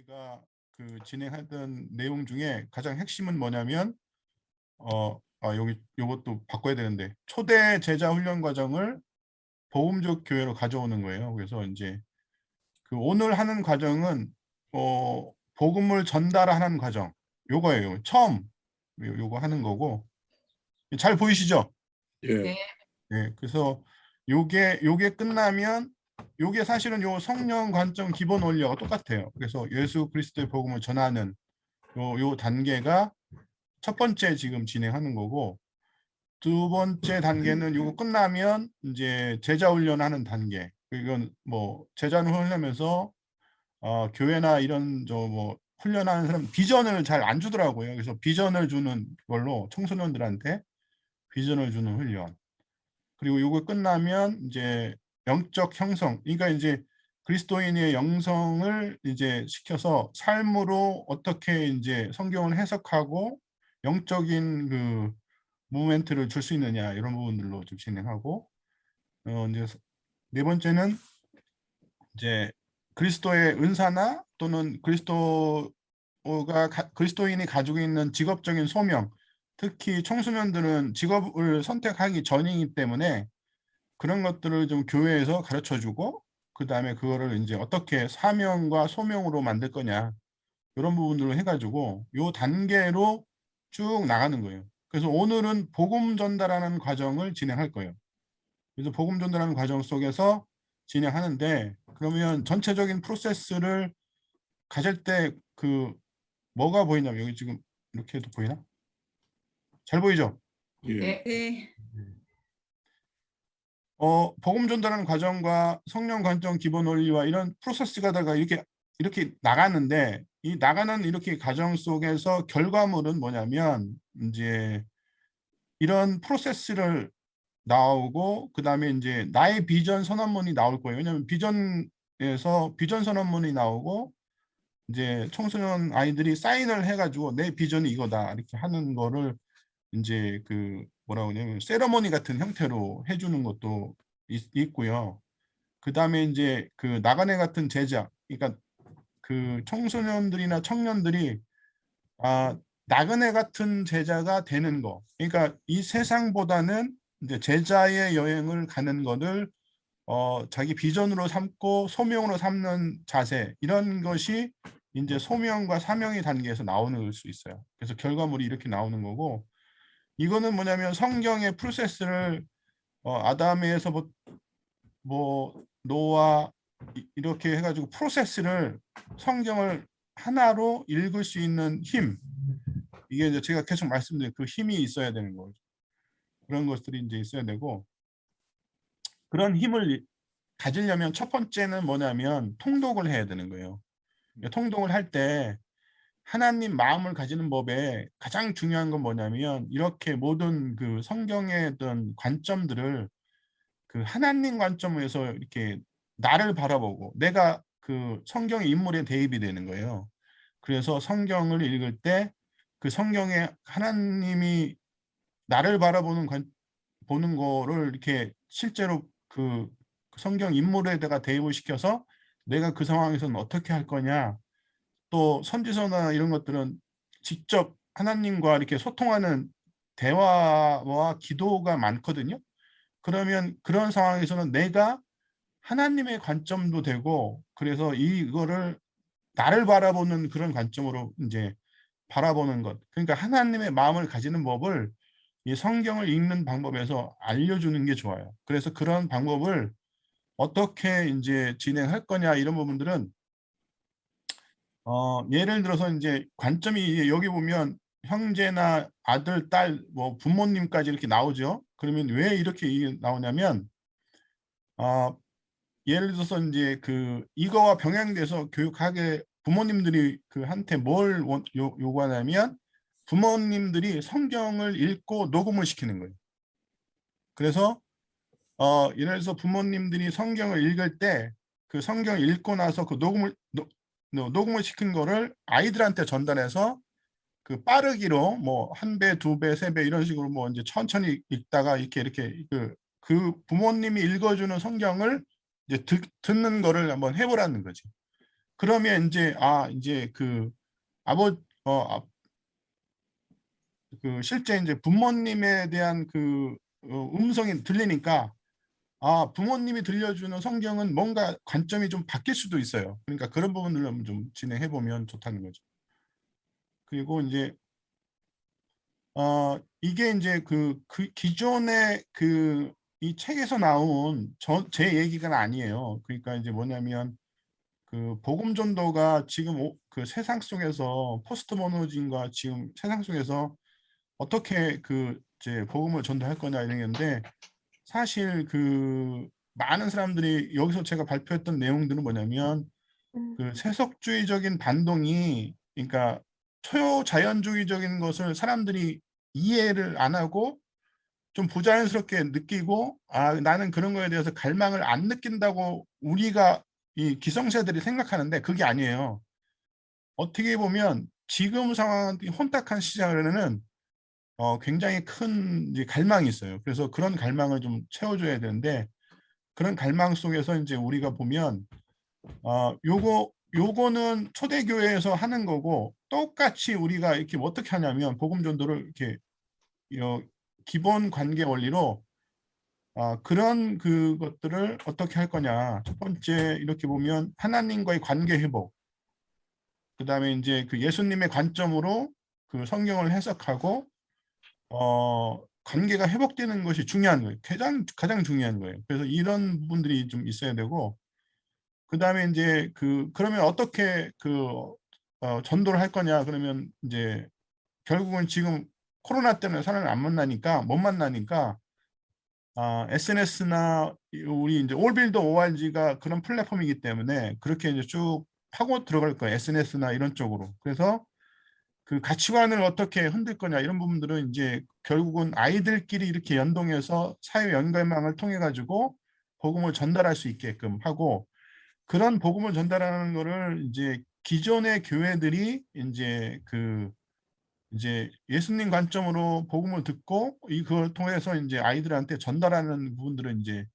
저희가 그 진행하던 내용 중에 가장 핵심은 뭐냐면 여기 요것도 바꿔야 되는데 초대 제자 훈련 과정을 복음적 교회로 가져오는 거예요. 그래서 이제 그 오늘 하는 과정은 복음을 전달하는 과정 요거예요. 처음 요거 하는 거고 잘 보이시죠? 예. 네. 네, 그래서 요게 끝나면 요게 사실은 요 성령 관점 기본 원리와 똑같아요. 그래서 예수 그리스도의 복음을 전하는 요 단계가 첫 번째 지금 진행하는 거고, 두 번째 단계는 요거 끝나면 이제 제자 훈련하는 단계. 이건 뭐 제자 훈련하면서 교회나 이런 뭐 훈련하는 사람 비전을 잘 안 주더라고요. 그래서 비전을 주는 걸로 청소년들한테 비전을 주는 훈련. 그리고 요거 끝나면 이제 영적 형성, 그러니까 이제 그리스도인의 영성을 이제 시켜서 삶으로 어떻게 이제 성경을 해석하고 영적인 그 무브멘트를 줄 수 있느냐 이런 부분들로 좀 진행하고, 이제 네 번째는 이제 그리스도의 은사나 또는 그리스도인이 가지고 있는 직업적인 소명, 특히 청소년들은 직업을 선택하기 전이기 때문에 그런 것들을 좀 교회에서 가르쳐주고, 그 다음에 그거를 이제 어떻게 사명과 소명으로 만들 거냐 이런 부분들을 해가지고 요 단계로 쭉 나가는 거예요. 그래서 오늘은 복음 전달하는 과정을 진행할 거예요. 그래서 복음 전달하는 과정 속에서 진행하는데, 그러면 전체적인 프로세스를 가질 때 그 뭐가 보이냐면 여기 지금 이렇게 해도 보이나? 잘 보이죠? 예. 네. 복음 전달하는 과정과 성령 관점 기본 원리와 이런 프로세스가 다가 이렇게 나가는데, 이 나가는 이렇게 과정 속에서 결과물은 뭐냐면 이제 이런 프로세스를 나오고, 그 다음에 이제 나의 비전 선언문이 나올 거예요. 왜냐하면 비전에서 비전 선언문이 나오고 이제 청소년 아이들이 사인을 해가지고 내 비전이 이거다 이렇게 하는 거를 이제 그 뭐라고 하냐면 세러머니 같은 형태로 해주는 것도 있고요. 그 다음에 이제 그 나그네 같은 제자, 그러니까 그 청소년들이나 청년들이 나그네 같은 제자가 되는 거. 그러니까 이 세상보다는 이제 제자의 여행을 가는 거를 자기 비전으로 삼고 소명으로 삼는 자세, 이런 것이 이제 소명과 사명의 단계에서 나오는 수 있어요. 그래서 결과물이 이렇게 나오는 거고, 이거는 뭐냐면 성경의 프로세스를 아담에서 뭐 노아 이렇게 해가지고 프로세스를 성경을 하나로 읽을 수 있는 힘, 이게 이제 제가 계속 말씀드린 그 힘이 있어야 되는 거죠. 그런 것들이 이제 있어야 되고, 그런 힘을 가지려면 첫 번째는 뭐냐면 통독을 해야 되는 거예요. 통독을 할 때 하나님 마음을 가지는 법에 가장 중요한 건 뭐냐면, 이렇게 모든 그 성경의 어떤 관점들을 그 하나님 관점에서 이렇게 나를 바라보고 내가 그 성경의 인물에 대입이 되는 거예요. 그래서 성경을 읽을 때 그 성경에 하나님이 나를 보는 거를 이렇게 실제로 그 성경 인물에다가 대입을 시켜서 내가 그 상황에서는 어떻게 할 거냐, 또 선지서나 이런 것들은 직접 하나님과 이렇게 소통하는 대화와 기도가 많거든요. 그러면 그런 상황에서는 내가 하나님의 관점도 되고, 그래서 이거를 나를 바라보는 그런 관점으로 이제 바라보는 것, 그러니까 하나님의 마음을 가지는 법을 이 성경을 읽는 방법에서 알려주는 게 좋아요. 그래서 그런 방법을 어떻게 이제 진행할 거냐 이런 부분들은 예를 들어서 이제 관점이 여기 보면 형제나 아들, 딸, 뭐 부모님까지 이렇게 나오죠. 그러면 왜 이렇게 나오냐면 예를 들어서 이제 그 이거와 병행돼서 교육하게 부모님들이 그 한테 뭘 요구하냐면 부모님들이 성경을 읽고 녹음을 시키는 거예요. 그래서 예를 들어서 부모님들이 성경을 읽을 때 그 성경을 읽고 나서 그 녹음을 시킨 거를 아이들한테 전달해서 그 빠르기로 뭐 1배, 2배, 3배 이런 식으로 뭐 이제 천천히 읽다가 이렇게 그 부모님이 읽어주는 성경을 이제 듣는 거를 한번 해보라는 거지. 그러면 이제 그 아버 그 실제 이제 부모님에 대한 그 음성이 들리니까 부모님이 들려주는 성경은 뭔가 관점이 좀 바뀔 수도 있어요. 그러니까 그런 부분들을 좀 진행해 보면 좋다는 거죠. 그리고 이제 이게 이제 그 기존의 그 이 책에서 나온 제 얘기가 아니에요. 그러니까 이제 뭐냐면 그 복음 전도가 지금 그 세상 속에서 포스트 모노진과 지금 세상 속에서 어떻게 그 이제 복음을 전도할 거냐 이런 건데, 사실 그 많은 사람들이 여기서 제가 발표했던 내용들은 뭐냐면 그 세속주의적인 반동이, 그러니까 초자연주의적인 것을 사람들이 이해를 안 하고 좀 부자연스럽게 느끼고, 나는 그런 거에 대해서 갈망을 안 느낀다고 우리가 이 기성세들이 생각하는데 그게 아니에요. 어떻게 보면 지금 상황 혼탁한 시장에는 굉장히 큰 이제 갈망이 있어요. 그래서 그런 갈망을 좀 채워줘야 되는데, 그런 갈망 속에서 이제 우리가 보면 요거는 초대교회에서 하는 거고, 똑같이 우리가 이렇게 어떻게 하냐면 복음 전도를 이렇게 어, 기본 관계 원리로 그런 그것들을 어떻게 할 거냐. 첫 번째 이렇게 보면 하나님과의 관계 회복. 그다음에 이제 그 예수님의 관점으로 그 성경을 해석하고 관계가 회복되는 것이 중요한 거예요. 가장 중요한 거예요. 그래서 이런 부분들이 좀 있어야 되고, 그다음에 이제 그러면 어떻게 전도를 할 거냐. 그러면 이제 결국은 지금 코로나 때문에 사람을 안 만나니까 못 만나니까 SNS나 우리 이제 올빌더 ORG가 그런 플랫폼이기 때문에 그렇게 이제 쭉 파고 들어갈 거예요. SNS나 이런 쪽으로. 그래서 그 가치관을 어떻게 흔들 거냐 이런 부분들은 이제 결국은 아이들끼리 이렇게 연동해서 사회 연결망을 통해 가지고 복음을 전달할 수 있게끔 하고, 그런 복음을 전달하는 거를 이제 기존의 교회들이 이제 예수님 관점으로 복음을 듣고 그걸 통해서 이제 아이들한테 전달하는 부분들은 이제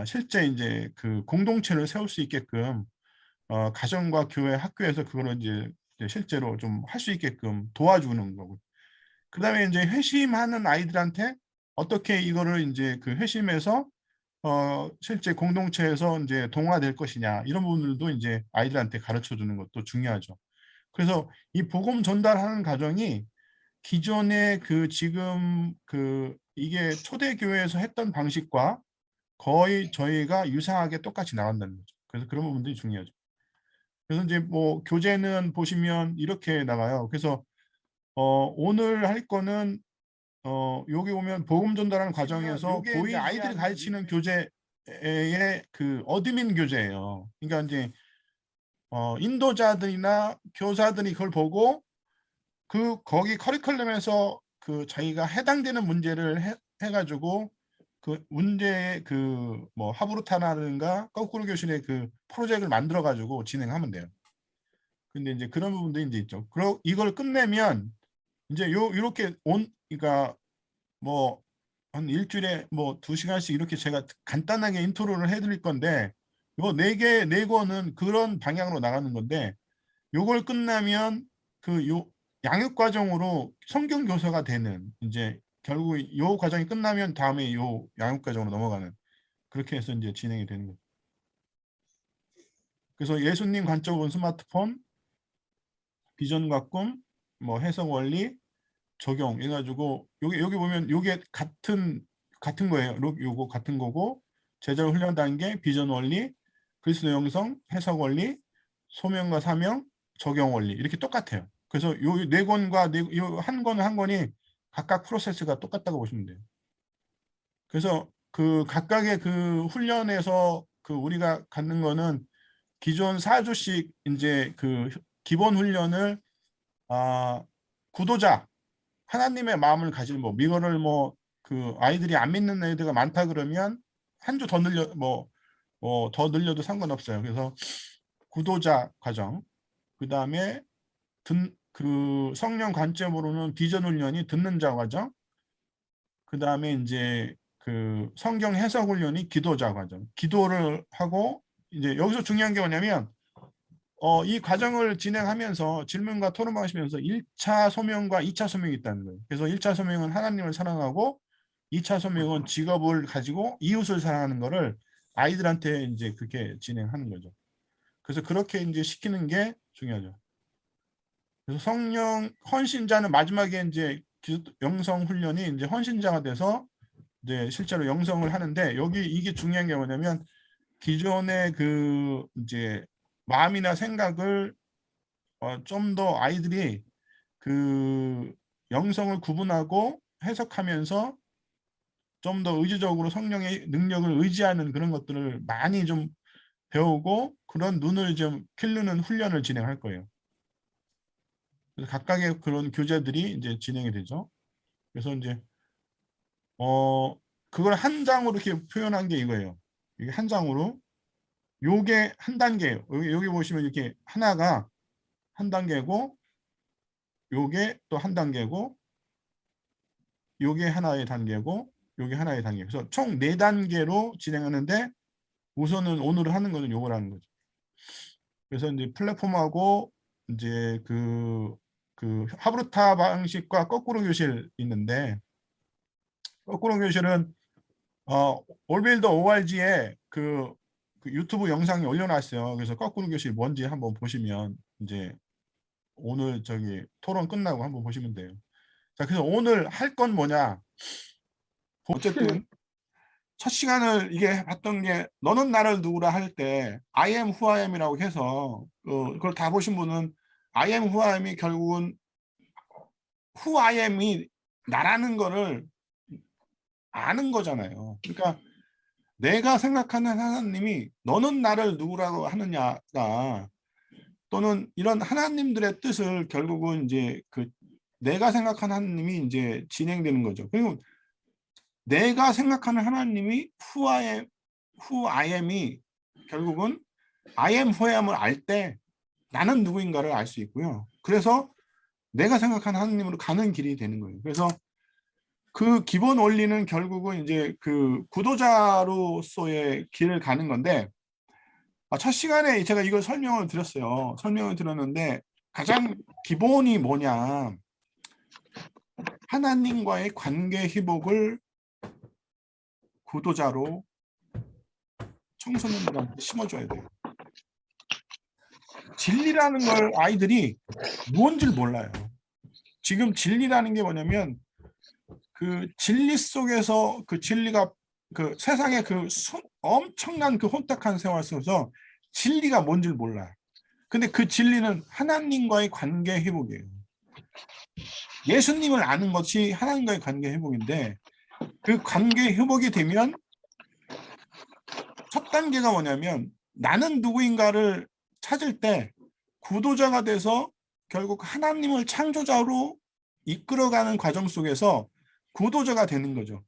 실제 이제 그 공동체를 세울 수 있게끔 가정과 교회, 학교에서 그거를 이제 실제로 좀 할 수 있게끔 도와주는 거고. 그다음에 이제 회심하는 아이들한테 어떻게 이거를 이제 그 회심에서 실제 공동체에서 이제 동화될 것이냐 이런 부분들도 이제 아이들한테 가르쳐 주는 것도 중요하죠. 그래서 이 복음 전달하는 과정이 기존의 그 지금 이게 초대교회에서 했던 방식과 거의 저희가 유사하게 똑같이 나간다는 거죠. 그래서 그런 부분들이 중요하죠. 그래서 이제 뭐 교재는 보시면 이렇게 나가요. 그래서 오늘 할 거는 여기 보면 복음 전달하는 과정에서 보이지 아이들이 가르치는 교재의 그 어드민 교재예요. 그러니까 이제 인도자들이나 교사들이 그걸 보고 거기 커리큘럼에서 그 자기가 해당되는 문제를 해가지고 그 문제의 뭐 하브루타라든가 거꾸로 교실의 그 프로젝트를 만들어 가지고 진행하면 돼요. 근데 이제 그런 부분도 이제 있죠. 그리고 이걸 끝내면 이제 요렇게 그러니까 뭐 한 일주일에 뭐 2시간씩 이렇게 제가 간단하게 인트로를 해드릴 건데, 요 네 권은 그런 방향으로 나가는 건데, 요걸 끝나면 요 양육 과정으로 성경 교사가 되는, 이제 결국 요 과정이 끝나면 다음에 요 양육 과정으로 넘어가는, 그렇게 해서 이제 진행이 되는 거예요. 그래서 예수님 관점은 스마트폰, 비전과 꿈, 뭐 해석 원리, 적용 해가지고 여기 보면 요게 같은 거예요. 요거 같은 거고, 제자 훈련 단계, 비전 원리, 그리스도 영성, 해석 원리, 소명과 사명, 적용 원리 이렇게 똑같아요. 그래서 요 네 권과 요한 권 한 권이 각각 프로세스가 똑같다고 보시면 돼요. 그래서 그 각각의 그 훈련에서 그 우리가 갖는 거는 기존 4주씩 이제 그 기본 훈련을 구도자 하나님의 마음을 가질 이거를 그 아이들이 안 믿는 애들가 많다 그러면 한 주 더 더 늘려도 상관없어요. 그래서 구도자 과정, 그 다음에 그 성령 관점으로는 비전 훈련이 듣는 자 과정, 그 다음에 이제 그 성경 해석 훈련이 기도자 과정, 기도를 하고, 이제 여기서 중요한 게 뭐냐면 이 과정을 진행하면서 질문과 토론을 하시면서 1차 소명과 2차 소명이 있다는 거예요. 그래서 1차 소명은 하나님을 사랑하고 2차 소명은 직업을 가지고 이웃을 사랑하는 거를 아이들한테 이제 그렇게 진행하는 거죠. 그래서 그렇게 이제 시키는 게 중요하죠. 그래서 성령 헌신자는 마지막에 이제 영성 훈련이 이제 헌신자가 돼서 이제 실제로 영성을 하는데 여기 이게 중요한 게 뭐냐면 기존의 그 이제 마음이나 생각을 좀 더 아이들이 그 영성을 구분하고 해석하면서 좀 더 의지적으로 성령의 능력을 의지하는 그런 것들을 많이 좀 배우고 그런 눈을 좀 기르는 훈련을 진행할 거예요. 그래서 각각의 그런 교재들이 이제 진행이 되죠. 그래서 이제 그걸 한 장으로 이렇게 표현한 게 이거예요. 이게 한 장으로 요게 한 단계예요. 여기 보시면 이렇게 하나가 한 단계고 요게 또 한 단계고 요게 하나의 단계고 요게 하나의 단계. 그래서 총 4단계로 진행하는데 우선은 오늘 하는 거는 요거라는 거죠. 그래서 이제 플랫폼하고 이제 그 하브루타 방식과 거꾸로 교실 있는데 거꾸로 교실은 올빌더 ORG에 그 유튜브 영상이 올려놨어요. 그래서 거꾸로 교실 뭔지 한번 보시면 이제 오늘 저기 토론 끝나고 한번 보시면 돼요. 자, 그래서 오늘 할 건 뭐냐? 어쨌든 첫 시간을 이게 봤던 게 너는 나를 누구라 할 때 I am who I am이라고 해서 그걸 다 보신 분은 I am who I am이 결국은 who I am이 나라는 거를 아는 거잖아요. 그러니까 내가 생각하는 하나님이 너는 나를 누구라고 하느냐가 또는 이런 하나님들의 뜻을 결국은 이제 그 내가 생각하는 하나님이 이제 진행되는 거죠. 그리고 내가 생각하는 하나님이 who I am이 결국은 I am who I am을 알 때 나는 누구인가를 알 수 있고요. 그래서 내가 생각하는 하나님으로 가는 길이 되는 거예요. 그래서 그 기본 원리는 결국은 이제 그 구도자로서의 길을 가는 건데 첫 시간에 제가 이걸 설명을 드렸어요. 설명을 드렸는데 가장 기본이 뭐냐. 하나님과의 관계 회복을 구도자로 청소년들한테 심어줘야 돼요. 진리라는 걸 아이들이 뭔지를 몰라요. 지금 진리라는 게 뭐냐면 그 진리 속에서 그 진리가 그 세상의 그 엄청난 그 혼탁한 생활 속에서 진리가 뭔지를 몰라요. 근데 그 진리는 하나님과의 관계 회복이에요. 예수님을 아는 것이 하나님과의 관계 회복인데 그 관계 회복이 되면 첫 단계가 뭐냐면 나는 누구인가를 찾을 때 구도자가 돼서 결국 하나님을 창조자로 이끌어가는 과정 속에서 구도자가 되는 거죠.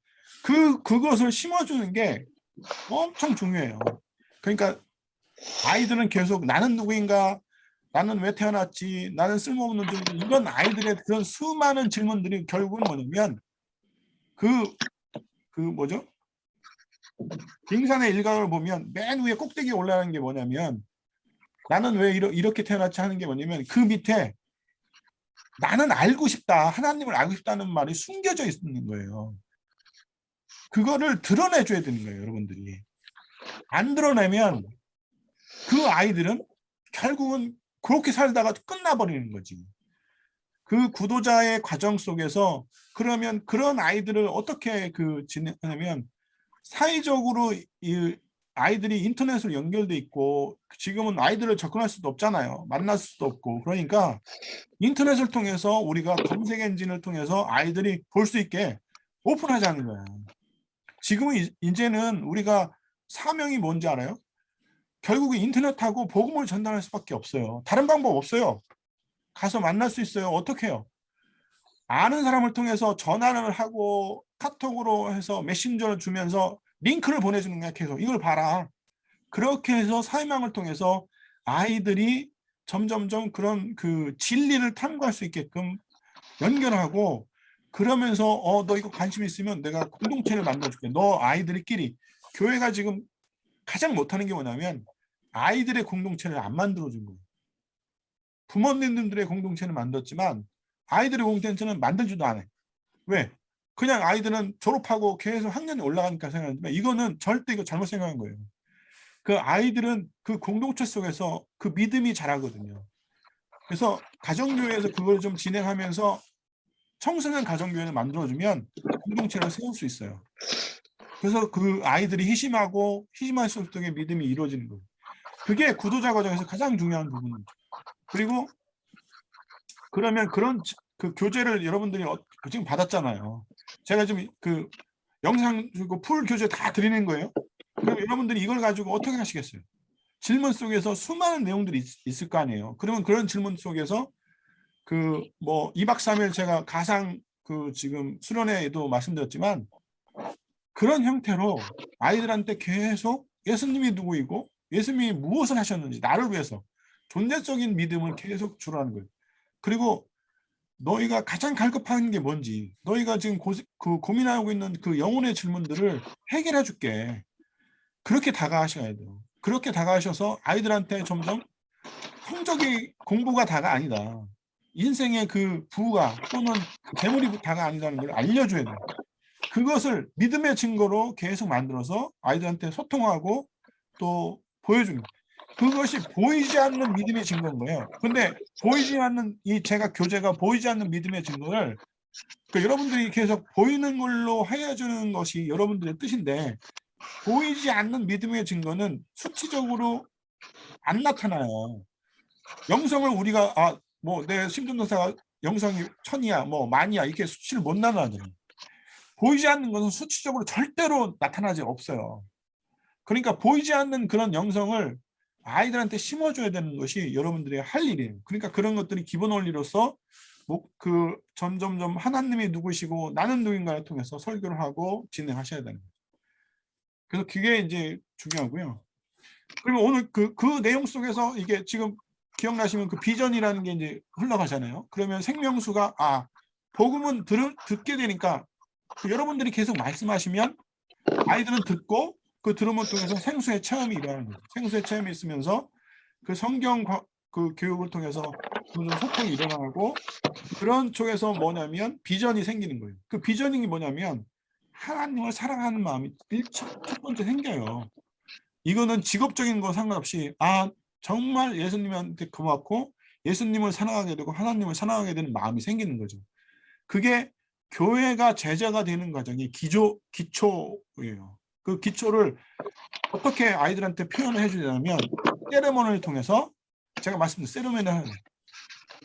그것을 심어주는 게 엄청 중요해요. 그러니까 아이들은 계속 나는 누구인가, 나는 왜 태어났지, 나는 쓸모없는 존재, 이런 아이들의 그런 수많은 질문들이 결국은 뭐냐면 뭐죠? 빙산의 일각을 보면 맨 위에 꼭대기에 올라가는 게 뭐냐면 나는 왜 이렇게 태어났지 하는 게 뭐냐면 그 밑에 나는 알고 싶다, 하나님을 알고 싶다는 말이 숨겨져 있는 거예요. 그거를 드러내줘야 되는 거예요, 여러분들이. 안 드러내면 그 아이들은 결국은 그렇게 살다가 끝나버리는 거지. 그 구도자의 과정 속에서 그러면 그런 아이들을 어떻게 진행하냐면 사회적으로 이 아이들이 인터넷으로 연결돼 있고 지금은 아이들을 접근할 수도 없잖아요. 만날 수도 없고. 그러니까 인터넷을 통해서 우리가 검색 엔진을 통해서 아이들이 볼 수 있게 오픈하자는 거야. 지금은 이제는 우리가 사명이 뭔지 알아요? 결국은 인터넷하고 복음을 전달할 수밖에 없어요. 다른 방법 없어요. 가서 만날 수 있어요. 어떻게 해요? 아는 사람을 통해서 전화를 하고 카톡으로 해서 메신저를 주면서 링크를 보내주는 거야. 계속 이걸 봐라. 그렇게 해서 사회망을 통해서 아이들이 점점점 그런 그 진리를 탐구할 수 있게끔 연결하고 그러면서 너 이거 관심 있으면 내가 공동체를 만들어줄게. 너 아이들끼리 교회가 지금 가장 못하는 게 뭐냐면 아이들의 공동체를 안 만들어준 거예요. 부모님들의 공동체는 만들었지만 아이들의 공동체는 만들지도 않아요. 왜? 그냥 아이들은 졸업하고 계속 학년이 올라가니까 생각하지만 이거는 절대 이거 잘못 생각한 거예요. 그 아이들은 그 공동체 속에서 그 믿음이 자라거든요. 그래서 가정교회에서 그걸 좀 진행하면서 청소년 가정교회를 만들어주면 공동체를 세울 수 있어요. 그래서 그 아이들이 희심할 수 없는 믿음이 이루어지는 거예요. 그게 구도자 과정에서 가장 중요한 부분이죠. 그리고 그러면 그런 그 교재를 여러분들이 지금 받았잖아요. 제가 지금 그 영상 그리고 풀 교재 다 드리는 거예요. 그럼 여러분들이 이걸 가지고 어떻게 하시겠어요? 질문 속에서 수많은 내용들이 있을 거 아니에요. 그러면 그런 질문 속에서 그 뭐 2박 3일 제가 가상 그 지금 수련회에도 말씀드렸지만 그런 형태로 아이들한테 계속 예수님이 누구이고 예수님이 무엇을 하셨는지 나를 위해서 존재적인 믿음을 계속 주라는 거예요. 그리고 너희가 가장 갈급한 게 뭔지 너희가 지금 고민하고 있는 그 영혼의 질문들을 해결해 줄게. 그렇게 다가가셔야 돼요. 그렇게 다가가셔서 아이들한테 점점 성적이 공부가 다가 아니다. 인생의 그 부가 또는 재물이 다가 아니라는 걸 알려줘야 돼요. 그것을 믿음의 증거로 계속 만들어서 아이들한테 소통하고 또 보여주는 거예요. 그것이 보이지 않는 믿음의 증거인 거예요. 근데 보이지 않는 제가 교재가 보이지 않는 믿음의 증거를 여러분들이 계속 보이는 걸로 해주는 것이 여러분들의 뜻인데 보이지 않는 믿음의 증거는 수치적으로 안 나타나요. 영성을 우리가 뭐 내 심전도사가 영성이 1000이야 뭐 만이야 이렇게 수치를 못 나누잖아요. 보이지 않는 것은 수치적으로 절대로 나타나지 없어요. 그러니까 보이지 않는 그런 영성을 아이들한테 심어줘야 되는 것이 여러분들의 할 일이에요. 그러니까 그런 것들이 기본 원리로서 점점점 하나님이 누구시고 나는 누구인가를 통해서 설교를 하고 진행하셔야 되는 거예요. 그래서 그게 이제 중요하고요. 그리고 오늘 그 내용 속에서 이게 지금 기억나시면 그 비전이라는 게 이제 흘러가잖아요. 그러면 생명수가 복음은 듣게 되니까 여러분들이 계속 말씀하시면 아이들은 듣고 그 들음을 통해서 생수의 체험이 일어나는 거죠. 생수의 체험이 있으면서 그 성경 그 교육을 통해서 소통이 일어나고 그런 쪽에서 뭐냐면 비전이 생기는 거예요. 그 비전이 뭐냐면 하나님을 사랑하는 마음이 첫 번째 생겨요. 이거는 직업적인 거 상관없이 정말 예수님한테 고맙고 예수님을 사랑하게 되고 하나님을 사랑하게 되는 마음이 생기는 거죠. 그게 교회가 제자가 되는 과정이 기초예요. 그 기초를 어떻게 아이들한테 표현을 해주냐면 세레머니를 통해서 제가 말씀드린 세레머니를 하는 거예요.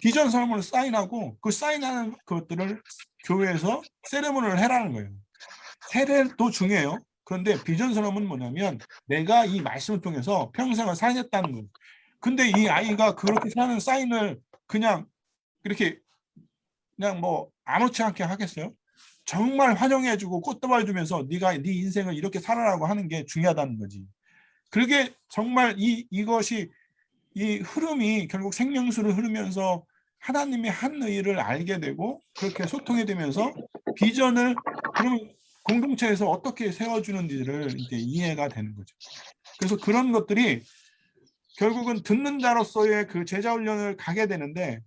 비전 설문을 사인하고 그 사인하는 것들을 교회에서 세레머니를 해라는 거예요. 세례도 중요해요. 그런데 비전 설문은 뭐냐면 내가 이 말씀을 통해서 평생을 살겠다는 거예요. 근데 이 아이가 그렇게 사는 사인을 그냥 이렇게 그냥 뭐 아무렇지 않게 하겠어요? 정말 환영해주고 꽃다발 주면서 네가 네 인생을 이렇게 살아라고 하는 게 중요하다는 거지. 그게 정말 이것이 이 흐름이 결국 생명수를 흐르면서 하나님의 한 의를 알게 되고 그렇게 소통이 되면서 비전을 그러면 공동체에서 어떻게 세워주는지를 이제 이해가 되는 거죠. 그래서 그런 것들이 결국은 듣는 자로서의 그 제자 훈련을 가게 되는데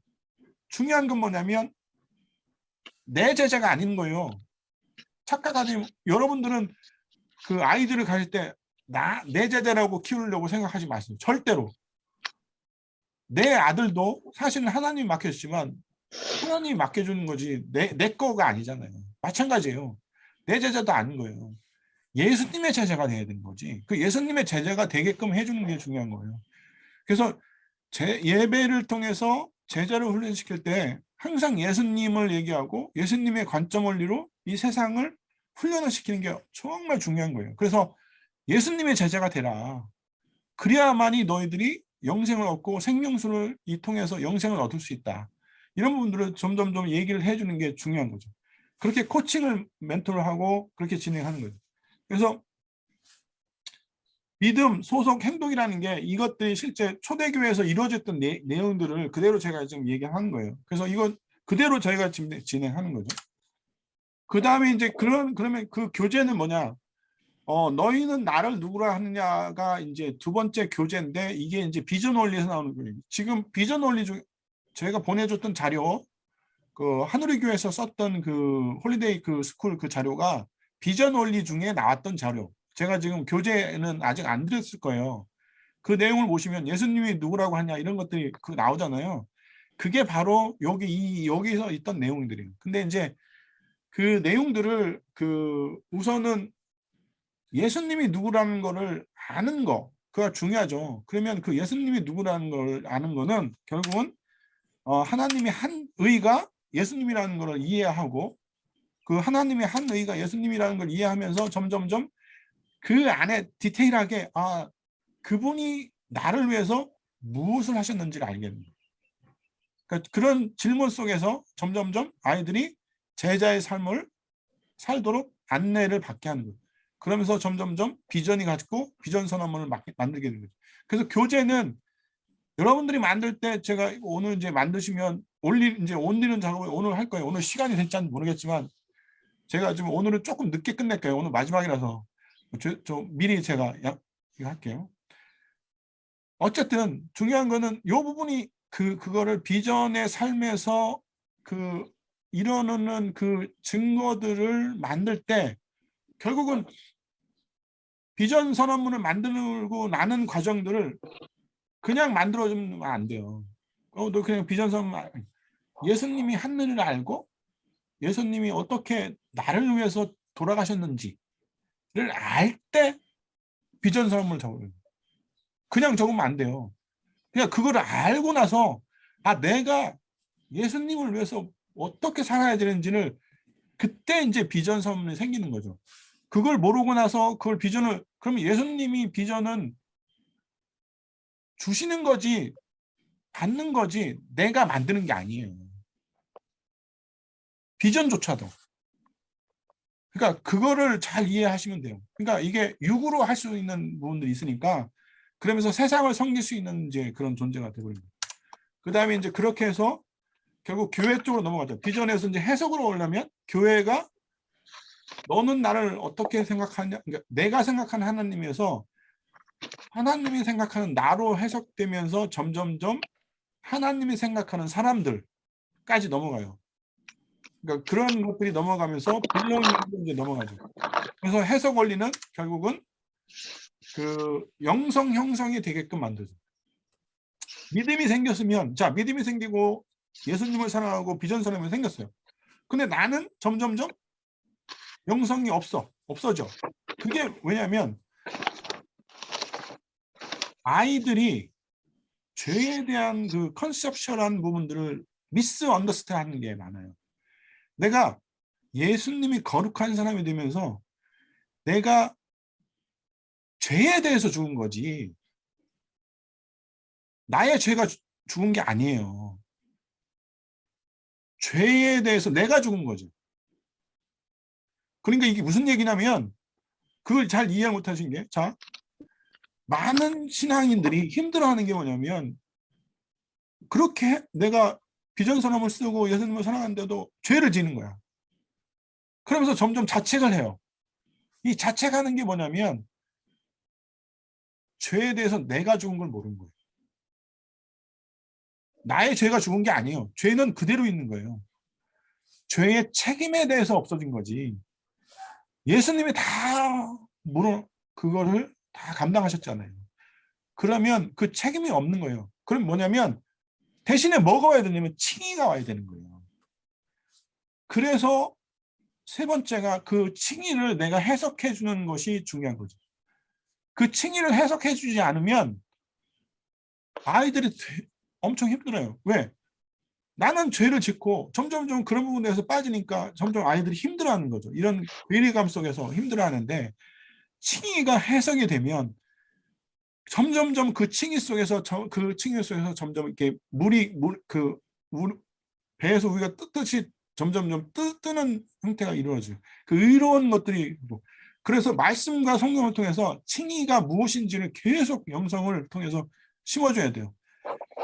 중요한 건 뭐냐면 내 제자가 아닌 거예요. 착각하지. 여러분들은 그 아이들을 가질 때 내 제자라고 키우려고 생각하지 마세요. 절대로. 내 아들도 사실은 하나님이 맡겨주지만 하나님이 맡겨주는 거지 내 거가 아니잖아요. 마찬가지예요. 내 제자도 아닌 거예요. 예수님의 제자가 돼야 되는 거지. 그 예수님의 제자가 되게끔 해주는 게 중요한 거예요. 그래서 예배를 통해서 제자를 훈련시킬 때 항상 예수님을 얘기하고 예수님의 관점 원리로 이 세상을 훈련을 시키는 게 정말 중요한 거예요. 그래서 예수님의 제자가 되라. 그래야만이 너희들이 영생을 얻고 생명수를 이 통해서 영생을 얻을 수 있다. 이런 부분들을 점점 얘기를 해주는 게 중요한 거죠. 그렇게 코칭을 멘토를 하고 그렇게 진행하는 거죠. 그래서 믿음, 소속, 행동이라는 게 이것들이 실제 초대교회에서 이루어졌던 내용들을 그대로 제가 지금 얘기한 거예요. 그래서 이건 그대로 저희가 지금 진행하는 거죠. 그 다음에 이제 그러면 그 교재는 뭐냐? 너희는 나를 누구라 하느냐가 이제 두 번째 교재인데 이게 이제 비전 원리에서 나오는 거예요. 지금 비전 원리 중 제가 보내줬던 자료, 그 하누리 교회에서 썼던 그 홀리데이 그 스쿨 그 자료가 비전 원리 중에 나왔던 자료. 제가 지금 교재는 아직 안 드렸을 거예요. 그 내용을 보시면 예수님이 누구라고 하냐 이런 것들이 그 나오잖아요. 그게 바로 여기서 있던 내용들이에요. 근데 이제 그 내용들을 그 우선은 예수님이 누구라는 거를 아는 거, 그가 중요하죠. 그러면 그 예수님이 누구라는 걸 아는 거는 결국은 하나님의 한 의가 예수님이라는 걸 이해하고 그 하나님의 한 의가 예수님이라는 걸 이해하면서 점점점 그 안에 디테일하게 그분이 나를 위해서 무엇을 하셨는지를 알겠는 거예요. 그러니까 그런 질문 속에서 점점점 아이들이 제자의 삶을 살도록 안내를 받게 하는 거예요. 그러면서 점점점 비전이 갖고 비전 선언문을 만들게 되는 거죠. 그래서 교재는 여러분들이 만들 때 제가 오늘 이제 만드시면 이제 올리는 작업을 오늘 할 거예요. 오늘 시간이 될지 모르겠지만 제가 지금 오늘은 조금 늦게 끝낼 거예요. 오늘 마지막이라서 저 미리 제가 이거 할게요. 어쨌든 중요한 거는 이 부분이 그거를 비전의 삶에서 그 이뤄내는 그 증거들을 만들 때 결국은 비전 선언문을 만들고 나는 과정들을 그냥 만들어주면 안 돼요. 너 그냥 비전 선언문 예수님이 한 일을 알고 예수님이 어떻게 나를 위해서 돌아가셨는지를 알 때 비전 선언문을 적어요. 그냥 적으면 안 돼요. 그냥 그거를 알고 나서 내가 예수님을 위해서 어떻게 살아야 되는지를 그때 이제 비전 선언문이 생기는 거죠. 그걸 모르고 나서 그걸 비전을 그러면 예수님이 비전은 주시는 거지 받는 거지 내가 만드는 게 아니에요. 비전조차도. 그러니까 그거를 잘 이해하시면 돼요. 그러니까 이게 육으로 할 수 있는 부분들이 있으니까 그러면서 세상을 섬길 수 있는 이제 그런 존재가 되버립니다. 그 다음에 이제 그렇게 해서 결국 교회 쪽으로 넘어가죠. 비전에서 이제 해석으로 오려면 교회가 너는 나를 어떻게 생각하냐, 그러니까 내가 생각하는 하나님에서 하나님이 생각하는 나로 해석되면서 점점점 하나님이 생각하는 사람들까지 넘어가요. 그러니까 그런 것들이 넘어가면서 빌로잉으로 이제 넘어가죠. 그래서 해석 원리는 결국은 그 영성 형성이 되게끔 만들죠. 믿음이 생겼으면 믿음이 생기고 예수님을 사랑하고 비전 사람이 생겼어요. 근데 나는 점점점 영성이 없어져. 그게 왜냐하면 아이들이 죄에 대한 그 컨셉션한 부분들을 미스 언더스탠 하는 게 많아요. 내가 예수님이 거룩한 사람이 되면서 내가 죄에 대해서 죽은 거지 나의 죄가 죽은 게 아니에요. 죄에 대해서 내가 죽은 거죠. 그러니까 이게 무슨 얘기냐면 그걸 잘 이해 못하신 게 많은 신앙인들이 힘들어하는 게 뭐냐면 그렇게 내가 비전선언을 쓰고 예수님을 사랑하는데도 죄를 지는 거야. 그러면서 점점 자책을 해요. 이 자책하는 게 뭐냐면 죄에 대해서 내가 죽은 걸 모르는 거예요. 나의 죄가 죽은 게 아니에요. 죄는 그대로 있는 거예요. 죄의 책임에 대해서 없어진 거지. 예수님이 다 그거를 다 감당하셨잖아요. 그러면 그 책임이 없는 거예요. 그럼 뭐냐면 대신에 뭐가 와야 되냐면 칭의가 와야 되는 거예요. 그래서 세 번째가 그 칭의를 내가 해석해 주는 것이 중요한 거죠. 그 칭의를 해석해 주지 않으면 아이들이 엄청 힘들어요. 왜? 나는 죄를 짓고 점점점 그런 부분에서 빠지니까 점점 아이들이 힘들어하는 거죠. 이런 괴리감 속에서 힘들어하는데 칭의가 해석이 되면 점점점 그 칭의 속에서 점점 이렇게 배에서 우리가 뜨듯이 점점점 뜨는 형태가 이루어져요. 그 의로운 것들이 그래서 말씀과 성경을 통해서 칭의가 무엇인지를 계속 영성을 통해서 심어줘야 돼요.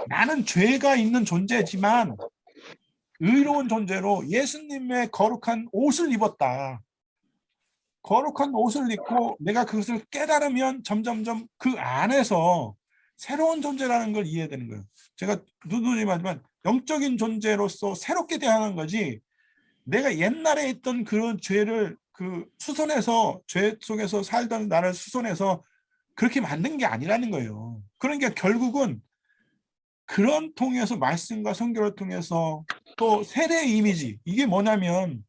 나는 죄가 있는 존재지만 의로운 존재로 예수님의 거룩한 옷을 입었다. 거룩한 옷을 입고 내가 그것을 깨달으면 점점점 그 안에서 새로운 존재라는 걸 이해되는 거예요. 제가 누누이 말하지만 영적인 존재로서 새롭게 대하는 거지, 내가 옛날에 있던 그런 죄를 그 수선해서 죄 속에서 살던 나를 수선해서 그렇게 만든 게 아니라는 거예요. 그러니까 결국은 그런 통해서 말씀과 성경을 통해서 또 세례의 이미지, 이게 뭐냐면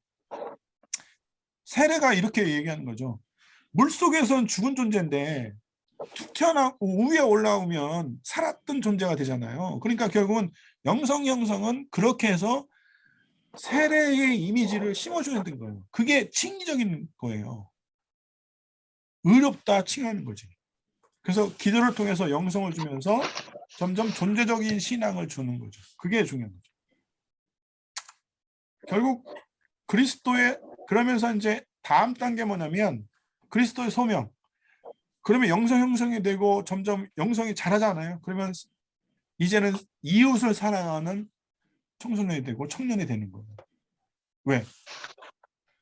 세례가 이렇게 얘기하는 거죠. 물속에서는 죽은 존재인데 툭 튀어나오고 위에 올라오면 살았던 존재가 되잖아요. 그러니까 결국은 영성 형성은 그렇게 해서 세례의 이미지를 심어줘야 되는 거예요. 그게 칭의적인 거예요. 의롭다 칭하는 거지. 그래서 기도를 통해서 영성을 주면서 점점 존재적인 신앙을 주는 거죠. 그게 중요한 거죠. 결국 그리스도의, 그러면서 이제 다음 단계 뭐냐면 그리스도의 소명. 그러면 영성 형성이 되고 점점 영성이 자라잖아요. 그러면 이제는 이웃을 사랑하는 청소년이 되고 청년이 되는 거예요. 왜?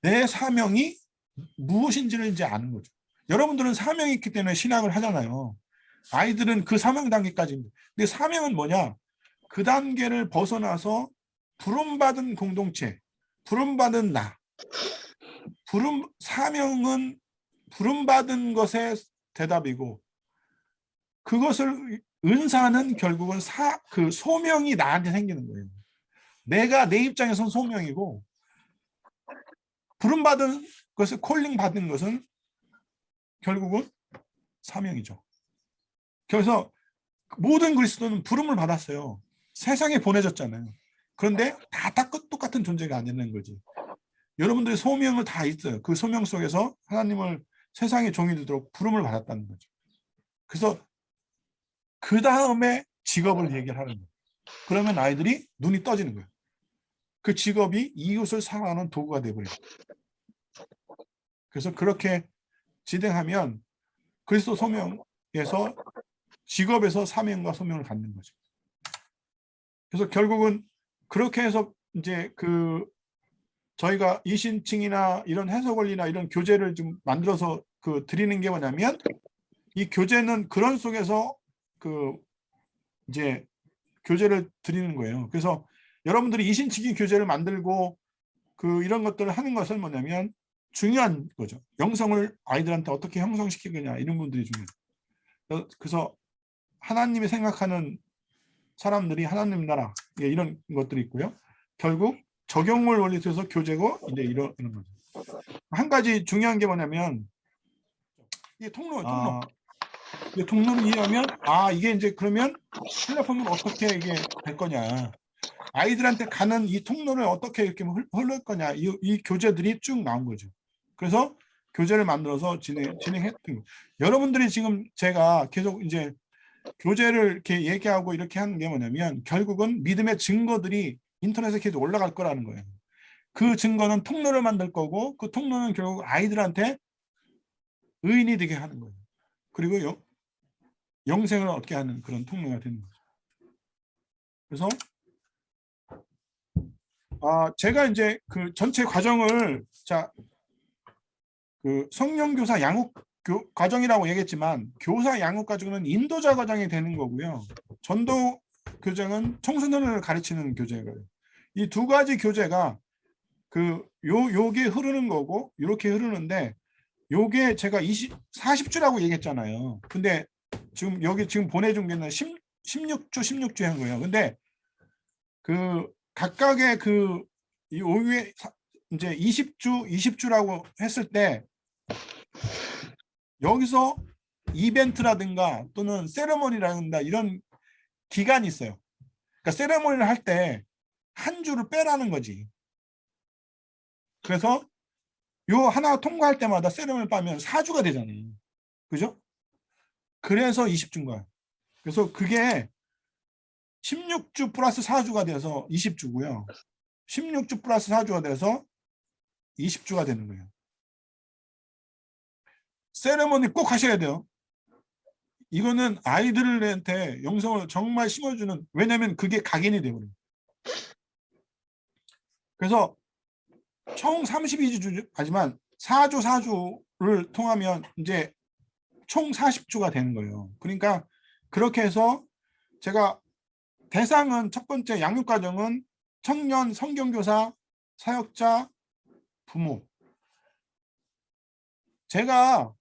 내 사명이 무엇인지를 이제 아는 거죠. 여러분들은 사명이 있기 때문에 신학을 하잖아요. 아이들은 그 사명 단계까지입니다. 근데 사명은 뭐냐? 그 단계를 벗어나서 부름받은 공동체, 부름받은 나. 사명은 부름받은 것의 대답이고, 그것을 은사는 결국은 그 소명이 나한테 생기는 거예요. 내가 내 입장에선 소명이고, 부름받은 것을, 콜링 받은 것은 결국은 사명이죠. 그래서 모든 그리스도는 부름을 받았어요. 세상에 보내졌잖아요. 그런데 다 똑같은 존재가 아니라는 거지. 여러분들의 소명을 다 있어요. 그 소명 속에서 하나님을 세상의 종이 되도록 부름을 받았다는 거죠. 그래서 그 다음에 직업을 얘기를 하는 거예요. 그러면 아이들이 눈이 떠지는 거예요. 그 직업이 이웃을 사랑하는 도구가 되어버려요. 그래서 그렇게 진행하면 그리스도 소명에서, 직업에서 사명과 소명을 갖는 거죠. 그래서 결국은 그렇게 해서 이제 그 저희가 이신칭이나 이런 해석 원리나 이런 교재를 좀 만들어서 그 드리는 게 뭐냐면, 이 교재는 그런 속에서 그 이제 교재를 드리는 거예요. 그래서 여러분들이 이신칭의 교재를 만들고 그 이런 것들을 하는 것은 뭐냐면 중요한 거죠. 영성을 아이들한테 어떻게 형성시키느냐, 이런 분들이 중요해요. 그래서 하나님이 생각하는 사람들이 하나님 나라, 이런 것들이 있고요. 결국 적용물 원리 에서 교재고 이제 이런 거죠. 한 가지 중요한 게 뭐냐면 이게 통로예요. 이 통로를 이해하면 이게 이제 그러면 플랫폼은 어떻게 이게 될 거냐, 아이들한테 가는 이 통로를 어떻게 이렇게 흘릴 거냐, 이 교재들이 쭉 나온 거죠. 그래서 교재를 만들어서 진행했던 거예요. 여러분들이 지금 제가 계속 이제 교재를 이렇게 얘기하고 이렇게 하는 게 뭐냐면 결국은 믿음의 증거들이 인터넷에 계속 올라갈 거라는 거예요. 그 증거는 통로를 만들 거고, 그 통로는 결국 아이들한테 의인이 되게 하는 거예요. 그리고 영생을 얻게 하는 그런 통로가 되는 거죠. 그래서 제가 이제 그 전체 과정을 그 성령교사 양육 과정이라고 얘기했지만, 교사 양육 과정은 인도자 과정이 되는 거고요. 전도 교정은 청소년을 가르치는 교재예요. 이 두 가지 교재가 요게 흐르는 거고 이렇게 흐르는데, 요게 제가 40주라고 얘기했잖아요. 근데 지금 여기 지금 보내준 게는 16주 한 거예요. 근데 그 각각의 이 오후에 이제 20주라고 했을 때 여기서 이벤트라든가 또는 세레머니라든가 이런 기간이 있어요. 그러니까 세레머니를 할 때 한 주를 빼라는 거지. 그래서 요 하나 통과할 때마다 세레머니를 빠면 4주가 되잖아요. 그죠? 그래서 20주인 거야. 그래서 그게 16주 플러스 4주가 돼서 20주고요. 16주 플러스 4주가 돼서 20주가 되는 거예요. 세레머니 꼭 하셔야 돼요. 이거는 아이들한테 영성을 정말 심어주는, 왜냐하면 그게 각인이 되거든요. 그래서 총 32주 하지만 4주를 통하면 이제 총 40주가 되는 거예요. 그러니까 그렇게 해서 제가 대상은 첫 번째 양육과정은 청년, 성경교사, 사역자, 부모. 제가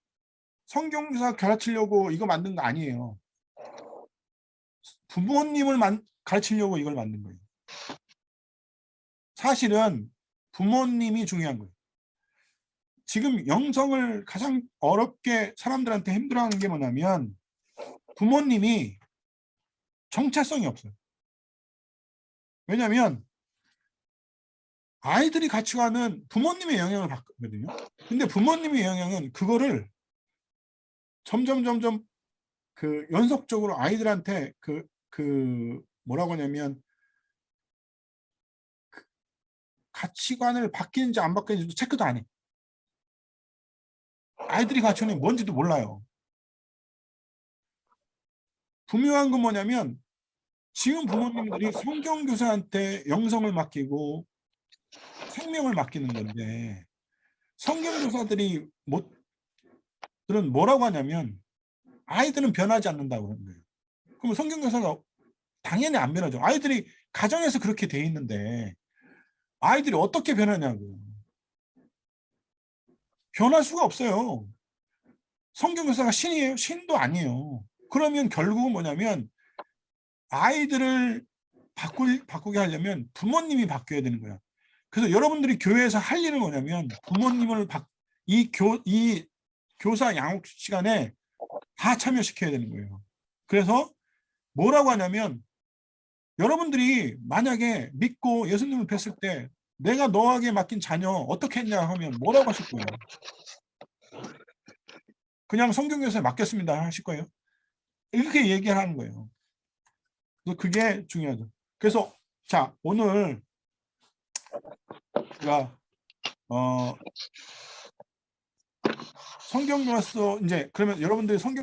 성경교사 가르치려고 이거 만든 거 아니에요. 부모님을 가르치려고 이걸 만든 거예요. 사실은 부모님이 중요한 거예요. 지금 영성을 가장 어렵게 사람들한테 힘들어하는 게 뭐냐면 부모님이 정체성이 없어요. 왜냐하면 아이들이 같이 가는 부모님의 영향을 받거든요. 근데 부모님의 영향은 그거를 점점 그 연속적으로 아이들한테 그 뭐라고 하냐면 그 가치관을 바뀌는지 안 바뀌는지도 체크도 안 해. 아이들이 가치관이 뭔지도 몰라요. 분명한 건 뭐냐면 지금 부모님들이 성경교사한테 영성을 맡기고 생명을 맡기는 건데 성경교사들이 들은 뭐라고 하냐면 아이들은 변하지 않는다고 그러는 거예요. 그럼 성경교사가 당연히 안 변하죠. 아이들이 가정에서 그렇게 돼 있는데 아이들이 어떻게 변하냐고. 변할 수가 없어요. 성경교사가 신이에요? 신도 아니에요. 그러면 결국은 뭐냐면 아이들을 바꾸게 하려면 부모님이 바뀌어야 되는 거야. 그래서 여러분들이 교회에서 할 일은 뭐냐면 부모님을 이 교사 양육 시간에 다 참여시켜야 되는 거예요. 그래서 뭐라고 하냐면 여러분들이 만약에 믿고 예수님을 뵀을 때 내가 너에게 맡긴 자녀 어떻게 했냐 하면 뭐라고 하실 거예요? 그냥 성경교사에 맡겼습니다 하실 거예요? 이렇게 얘기하는 거예요. 그래서 그게 중요하죠. 그래서 자 오늘 제가 성경교사 이제 그러면 여러분들이 성경